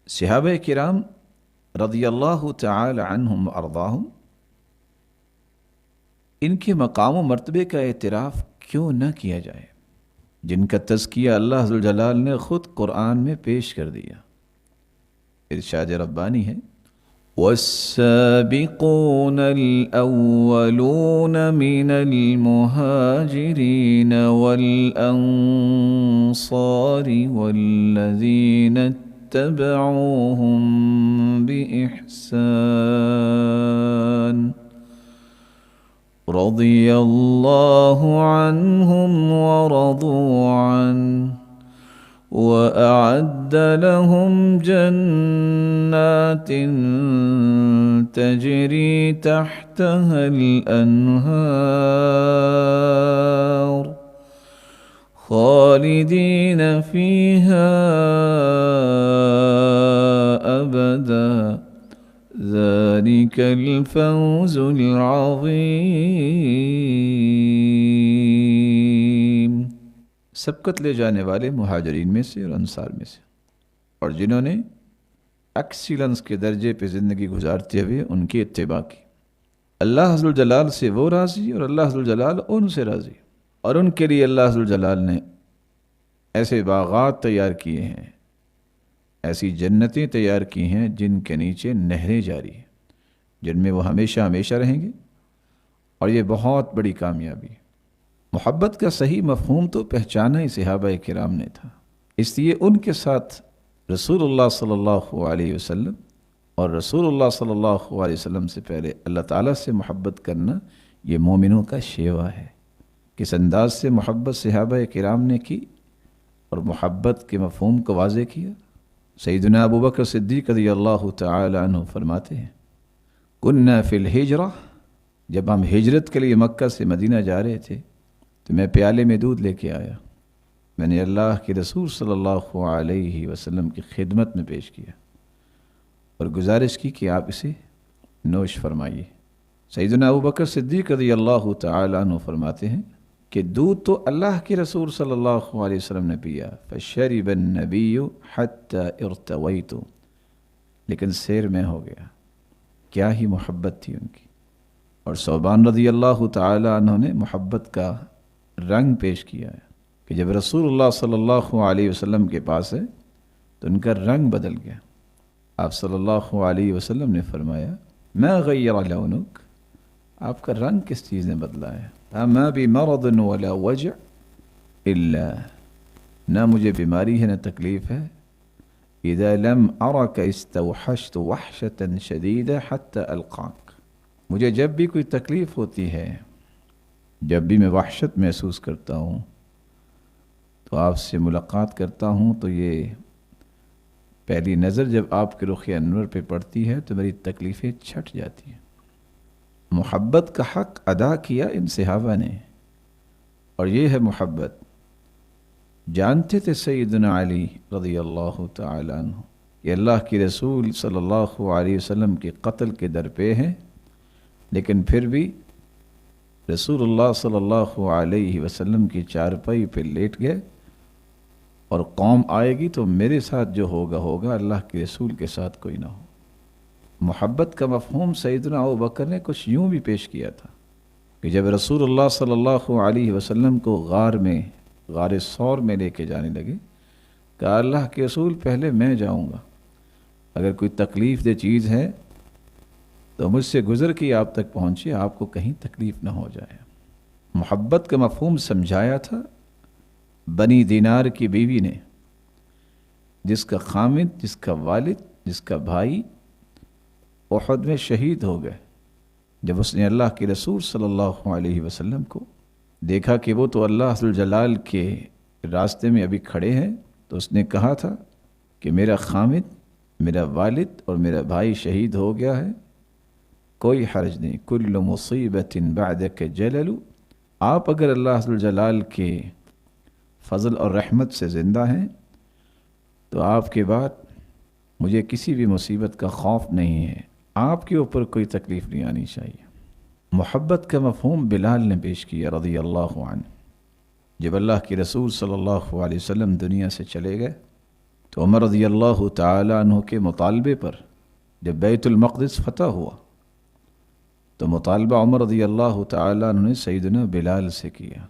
صحابہ کرام رضی اللہ تعالی عنہم وارضاہم، ان کے مقام و مرتبے کا اعتراف کیوں نہ کیا جائے جن کا تزکیہ اللہ ذوالجلال نے خود قرآن میں پیش کر دیا۔ ارشاد ربانی ہے، والسابقون الأولون من المهاجرين والأنصار والذين اتبعوهم بإحسان رضي الله عنهم ورضوا عنه وأعد لهم جنات تجري تحتها الأنهار خالدين فيها أبدا ذلك الفوز العظيم۔ سبقت لے جانے والے مہاجرین میں سے اور انصار میں سے، اور جنہوں نے ایکسیلنس کے درجے پہ زندگی گزارتے ہوئے ان کی اتباع کی۔ اللہ ذوالجلال سے وہ راضی اور اللہ ذوالجلال ان سے راضی، اور ان کے لیے اللہ ذوالجلال نے ایسے باغات تیار کیے ہیں، ایسی جنتیں تیار کی ہیں جن کے نیچے نہریں جاری ہیں، جن میں وہ ہمیشہ ہمیشہ رہیں گے، اور یہ بہت بڑی کامیابی ہے۔ محبت کا صحیح مفہوم تو پہچانا ہی صحابہ کرام نے تھا، اس لیے ان کے ساتھ رسول اللہ صلی اللہ علیہ وسلم اور رسول اللہ صلی اللہ علیہ وسلم سے پہلے اللہ تعالیٰ سے محبت کرنا یہ مومنوں کا شیوا ہے۔ کس انداز سے محبت صحابہ کرام نے کی اور محبت کے مفہوم کو واضح کیا۔ سیدنا ابو بکر صدیق رضی اللہ تعالی عنہ فرماتے ہیں، کننا فی الہجرہ، جب ہم ہجرت کے لیے مکہ سے مدینہ جا رہے تھے تو میں پیالے میں دودھ لے کے آیا، میں نے اللہ کے رسول صلی اللہ علیہ وسلم کی خدمت میں پیش کیا اور گزارش کی کہ آپ اسے نوش فرمائیے۔ سیدنا ابو بکر صدیق رضی اللہ تعالی عنہ فرماتے ہیں کہ دودھ تو اللہ کے رسول صلی اللہ علیہ وسلم نے پیا، فشرب النبی حتی ارتویت، لیکن سیر میں ہو گیا۔ کیا ہی محبت تھی ان کی۔ اور ثوبان رضی اللہ تعالی عنہ نے محبت کا رنگ پیش کیا ہے کہ جب رسول اللہ صلی اللہ علیہ وسلم کے پاس ہے تو ان کا رنگ بدل گیا۔ آپ صلی اللہ علیہ وسلم نے فرمایا، ما غیر لونک، آپ کا رنگ کس چیز نے بدلا ہے؟ ما بمرض ولا وجع الا، نہ مجھے بیماری ہے نہ تکلیف ہے، اذا لم ارک استوحشت وحشة شدیدہ حتی القاک، مجھے جب بھی کوئی تکلیف ہوتی ہے، جب بھی میں وحشت محسوس کرتا ہوں تو آپ سے ملاقات کرتا ہوں تو یہ پہلی نظر جب آپ کے رخ انور پہ پڑتی ہے تو میری تکلیفیں چھٹ جاتی ہیں۔ محبت کا حق ادا کیا ان صحابہ نے، اور یہ ہے محبت۔ جانتے تھے سیدنا علی رضی اللہ تعالی عنہ کہ اللہ کے رسول صلی اللہ علیہ وسلم کے قتل کے در پہ ہیں، لیکن پھر بھی رسول اللہ صلی اللہ علیہ وسلم کی چارپائی پہ لیٹ گئے، اور قوم آئے گی تو میرے ساتھ جو ہوگا ہوگا، اللہ کے رسول کے ساتھ کوئی نہ ہو۔ محبت کا مفہوم سیدنا ابو بکر نے کچھ یوں بھی پیش کیا تھا کہ جب رسول اللہ صلی اللہ علیہ وسلم کو غار ثور میں لے کے جانے لگے، کہا اللہ کے رسول پہلے میں جاؤں گا، اگر کوئی تکلیف دہ چیز ہے تو مجھ سے گزر کے آپ تک پہنچے، آپ کو کہیں تکلیف نہ ہو جائے۔ محبت کا مفہوم سمجھایا تھا بنی دینار کی بیوی نے، جس کا خامد، جس کا والد، جس کا بھائی احد میں شہید ہو گئے۔ جب اس نے اللہ کے رسول صلی اللہ علیہ وسلم کو دیکھا کہ وہ تو اللہ ذوالجلال کے راستے میں ابھی کھڑے ہیں، تو اس نے کہا تھا کہ میرا خامد، میرا والد اور میرا بھائی شہید ہو گیا ہے، کوئی حرج نہیں، کل مصیبت بعدک جلل، آپ اگر اللہ ذوالجلال کے فضل اور رحمت سے زندہ ہیں تو آپ کے بعد مجھے کسی بھی مصیبت کا خوف نہیں ہے، آپ کے اوپر کوئی تکلیف نہیں آنی چاہیے۔ محبت کا مفہوم بلال نے پیش کیا رضی اللہ عنہ۔ جب اللہ کے رسول صلی اللہ علیہ وسلم دنیا سے چلے گئے تو عمر رضی اللہ تعالی عنہ کے مطالبے پر جب بیت المقدس فتح ہوا تو مطالبہ عمر رضی اللہ تعالی عنہ نے سیدنا بلال سے کیا.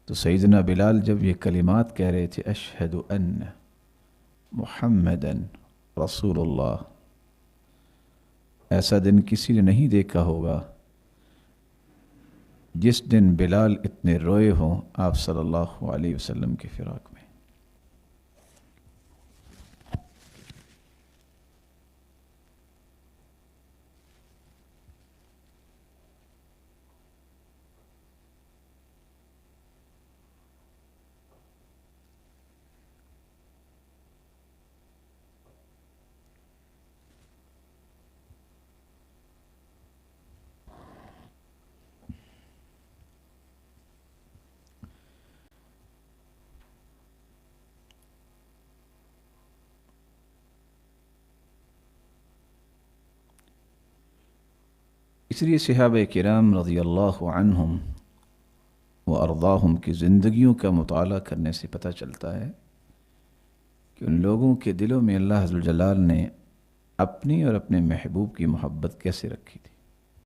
تو سیدنا بلال جب یہ کلمات کہہ رہے تھے اشہد ان محمدن رسول اللہ، ایسا دن کسی نے نہیں دیکھا ہوگا جس دن بلال اتنے روئے ہوں آپ صلی اللہ علیہ وسلم کے فراق میں. اس لیے صحابہ کرام رضی اللہ عنہم و ارضاہم کی زندگیوں کا مطالعہ کرنے سے پتہ چلتا ہے کہ ان لوگوں کے دلوں میں اللہ عز و جلال نے اپنی اور اپنے محبوب کی محبت کیسے رکھی تھی.